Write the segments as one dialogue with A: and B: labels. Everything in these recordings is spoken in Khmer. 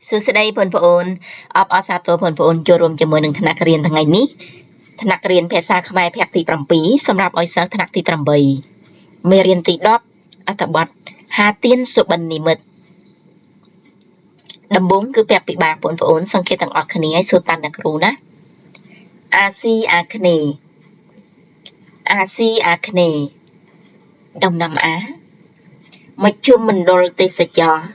A: សួស្តីបងប្អូនអបអរសាទរបងប្អូនចូលរួមជាមួយនឹងថ្នាក់រៀនថ្ងៃនេះថ្នាក់រៀនភាសាខ្មែរភាគទី7សម្រាប់ឲ្យសិស្សថ្នាក់ទី8មេរៀនទី10អត្ថបទហាទៀនសុបិននិមិត្តដំបូងគឺពាក់ពិបាកបងប្អូនសង្កេតទាំងអស់គ្នាឲ្យសូត្រតាមអ្នកគ្រូណាអាស៊ីអាគ្នេយ៍អាស៊ីអាគ្នេយ៍ដំណាំអាមជ្ឈមណ្ឌលទេសចរណ៍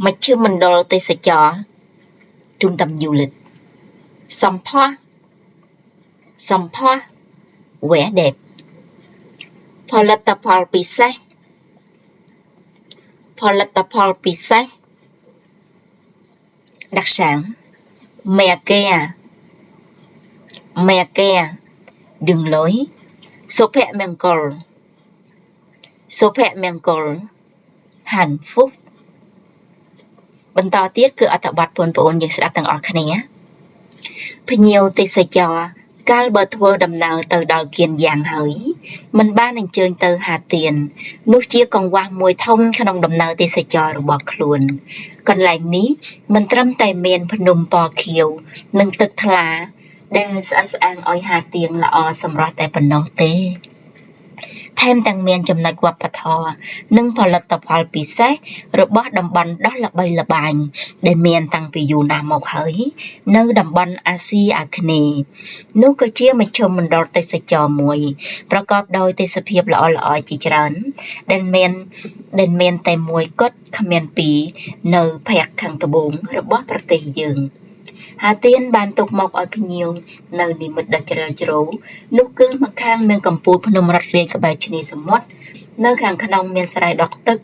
A: មជ្ឈមណ្ឌលទេសចរណ៍trung tâm du lịchសម្ផស្សvẻ đẹp ផលិតផលពិសេសđặc sản mè ke đường lối số phẹ mèn col hạnh phúc បន្តទៀតគឺអត្ថបទបងប្អូនយើងស្ដាប់ទាំងអស់គ្នាភ្ញៀវទេសចរកាលបើធ្វើដំណើរទៅដល់គៀនយ៉ាងហើយមិនបានអញ្ជើញទៅហាទៀននោះជាកង្វះមួយធំក្នុងដំណើរទេសចររបស់ខ្លួនកន្លែងនេះមិនត្រឹមតែមានភ្នំពណ៌ខៀវនិងទឹកថ្លាដែលស្អាតស្អាងឲ្យហាទៀនល្អសម្រស់តែប៉ុណ្ណោះទេថែមទាំងមានចំណុចវប្បធម៌និងផលិតផលពិសេសរបស់តំបន់ដ៏ល្បីល្បាញដែលមានតាំងពីយូរណាស់មកហើយនៅតំបន់អាស៊ីអាគ្នេយ៍នោះក៏ជាមជ្ឈមណ្ឌលទេសចរណ៍មួយប្រកបដោយទេសភាពល្អៗជាច្រើនដែលមានតែមួយគត់គ្មានពីរនៅភាគខាងត្បូងរបស់ប្រទេសយើងហាទៀនបានទុកមកឲ្យភ្ញៀវនៅនិមិត្តដ៏ជ្រាលជ្រៅនោះគឺម្ខាងមានកំពូលភ្នំរត់រាយក្បែរឆ្នេរសមុទ្រនៅខាងក្នុងមានស្រែដក់ទឹក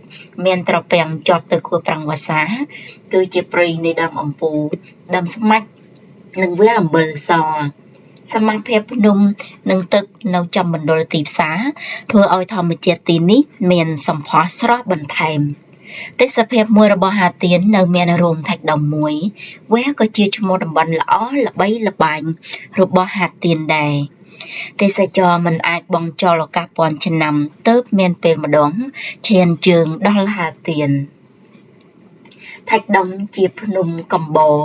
A: មានត្រពាំងជាប់ទៅខួបប្រាំងវស្សាគឺជាព្រៃនៃដើមអំពូដើមស្មាច់និងវាលអំបិលសសមាភិបភ្នំនិងទឹកនៅចំមណ្ឌលទីផ្សារធ្វើឲ្យធម្មជាតិទីនេះមានសម្ផស្សស្រស់បន្ថែមទេសភាពមួយរបស់ហាទៀននៅមានរួមថៃដុំមួយវាក៏ជាឈ្មោះតំបន់ល្អល្បីល្បាញរបស់ហាទៀនដែរទេសចរមិនអាចបង់ចោលឱកាសពាន់ឆ្នាំទើបមានពេលម្ដងឈានជើងដល់ហាទៀនថៃដុំជាភ្នំកំបោរ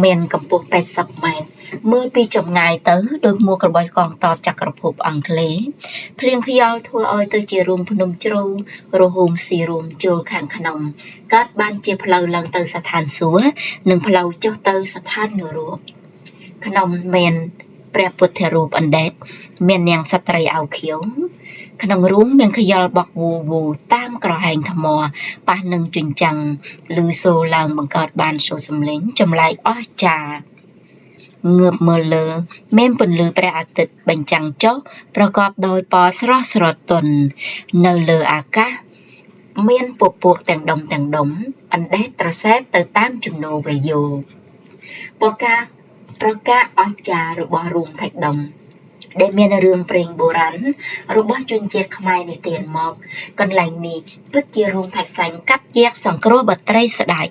A: មានកម្ពស់80ម៉ែត្រមើលពីចម្ងាយទៅដូចមួករបស់កងទ័ពចក្រភពអង់គ្លេសភ្លៀងខ្យល់ធ្វើឲ្យទៅជារូងភ្នំជ្រៅរហូមស៊ីរួមចូលខាងក្នុងកើតបានជាផ្លូវឡើងទៅស្ថានសួគ៌និងផ្លូវចុះទៅស្ថាននរកក្នុងមានព្រះពុទ្ធរូបអណ្ដែតមាននាងសត្រីអាវខៀវក្នុងរូងមានខ្យល់បក់វូតាមក្រហែងថ្មប៉ះនឹងជញ្ចាំងឬសូរឡើងបង្កើតបានសូរសំឡេងចម្លែកអស្ចារ្យងើបមើលលើមានពន្លឺព្រះអាទិត្យបញ្ចាំងចុះប្រកបដោយពណ៌ស្រស់ស្រទន់នៅលើអាកាសមានពពកទាំងដុំអណ្ដែតត្រសែតទៅតាមចំណូលវាយោប្រកាសអស្ចារ្យរបស់រូងថៃដុំដែលមានរឿងព្រេងបុរាណរបស់ជនជាតិខ្មែរនិទានមកកន្លែងនេះពិតជារូងថៃសាញ់កាត់ជែកសង្គ្រោះបត្រីស្ដេច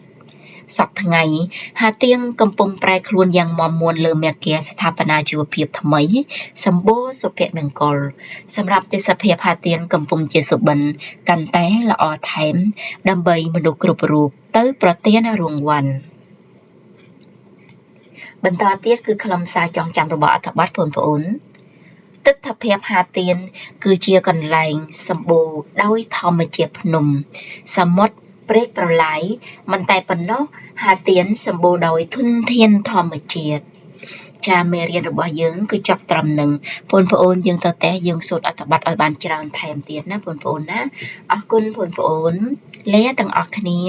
A: សប្តាហ៍ថ្ងៃហាទៀងកំពុងប្រែខ្លួនយ៉ាងមាំមួនលើមេគាស្ថាបនាជីវភាពថ្មីសម្បូរសុភមង្គលសម្រាប់ទេសភាពហាទៀងកំពុងជាសុបិនកាន់តែល្អថែមដើម្បីមនុស្សគ្រប់រូបទៅប្រទានរង្វាន់បន្តទៀតគឺខ្លឹមសារចងចាំរបស់អត្ថបទបងប្អូនទិដ្ឋភាពហាទៀនគឺជាកន្លែងសម្បូរដោយធម្មជាតិភ្នំសមុទ្រព្រែកប្រឡាយមិនតែប៉ុណ្ណោះហាទៀនសម្បូរដោយធនធានធម្មជាតិចាមេរៀនរបស់យើងគឺចប់ត្រឹមនឹងបងប្អូនយើងទៅតែយើងសូត្រអត្ថបទឲ្យបានច្រើនថែមទៀតណាបងប្អូនណាអរគុណបងប្អូនលាទាំងអស់គ្នា